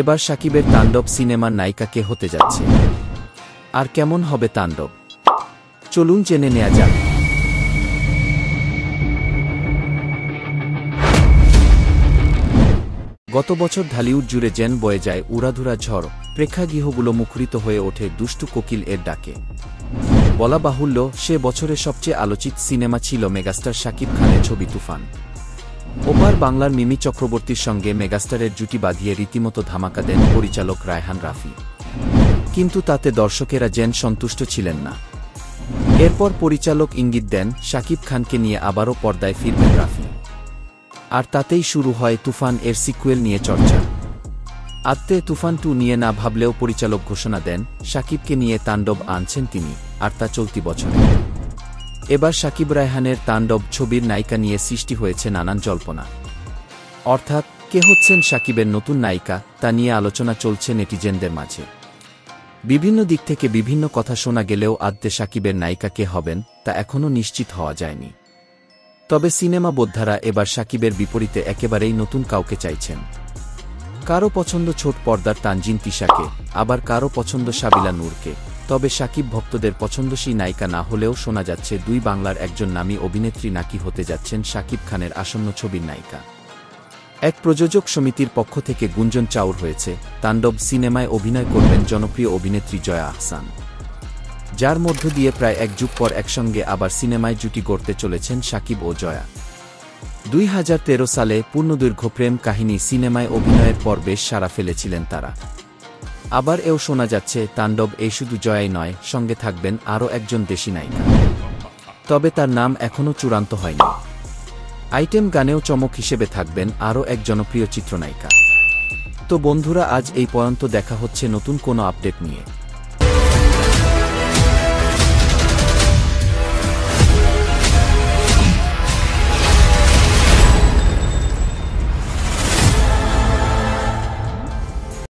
এবার শাকিবের তাণ্ডব সিনেমার নায়িকা কে হতে যাচ্ছে, আর কেমন হবে তাণ্ডব, চলুন জেনে নেওয়া যাক। গত বছর ঢালিউড জুড়ে যেন বয়ে যায় উড়াধুরা ঝড়, প্রেক্ষাগৃহগুলো মুখরিত হয়ে ওঠে দুষ্টু কোকিল এর ডাকে। বলা বাহুল্য, সে বছরের সবচেয়ে আলোচিত সিনেমা ছিল মেগাস্টার শাকিব খানের ছবি তুফান। ওপার বাংলার মিমি চক্রবর্তীর সঙ্গে মেগাস্টারের জুটি বাঁধিয়ে রীতিমতো ধামাকা দেন পরিচালক রায়হান রাফি। কিন্তু তাতে দর্শকেরা যেন সন্তুষ্ট ছিলেন না। এরপর পরিচালক ইঙ্গিত দেন শাকিব খানকে নিয়ে আবারও পর্দায় ফিরবেন রাফি। আর তাতেই শুরু হয় তুফান এর সিকুয়েল নিয়ে চর্চা। আদতে তুফান 2 নিয়ে না ভাবলেও পরিচালক ঘোষণা দেন শাকিবকে নিয়ে তাণ্ডব আনছেন তিনি, আর তা চলতি বছরে। এবার শাকিব রায়হানের তাণ্ডব ছবির নায়িকা নিয়ে সৃষ্টি হয়েছে নানান জল্পনা। অর্থাৎ কে হচ্ছেন শাকিবের নতুন নায়িকা, তা নিয়ে আলোচনা চলছে নেটিজেনদের মাঝে। বিভিন্ন দিক থেকে বিভিন্ন কথা শোনা গেলেও আদতে শাকিবের নায়িকা কে হবেন তা এখনও নিশ্চিত হওয়া যায়নি। তবে সিনেমা বোদ্ধারা এবার শাকিবের বিপরীতে একেবারেই নতুন কাউকে চাইছেন। কারো পছন্দ ছোট পর্দার তানজিন তিশাকে, আবার কারো পছন্দ সাবিলা নূরকে। তবে শাকিব ভক্তদের পছন্দসী নায়িকা না হলেও শোনা যাচ্ছে দুই বাংলার একজন নামী অভিনেত্রী নাকি হতে যাচ্ছেন শাকিব খানের আসন্ন ছবির নায়িকা। এক প্রযোজক সমিতির পক্ষ থেকে গুঞ্জন চাউর হয়েছে, তাণ্ডব সিনেমায় অভিনয় করবেন জনপ্রিয় অভিনেত্রী জয়া আহসান, যার মধ্য দিয়ে প্রায় এক যুগ পর একসঙ্গে আবার সিনেমায় জুটি গড়তে চলেছেন শাকিব ও জয়া। 2013 সালে পূর্ণদৈর্ঘ্য প্রেম কাহিনী সিনেমায় অভিনয়ের পর বেশ সাড়া ফেলেছিলেন তারা। আবার এও শোনা যাচ্ছে তাণ্ডব এই শুধু জয়াই নয়, সঙ্গে থাকবেন আরও একজন দেশি নায়িকা। তবে তার নাম এখনও চূড়ান্ত হয়নি। আইটেম গানেও চমক হিসেবে থাকবেন আরও এক জনপ্রিয় চিত্রনায়িকা। তো বন্ধুরা, আজ এই পর্যন্ত, দেখা হচ্ছে নতুন কোনো আপডেট নিয়ে।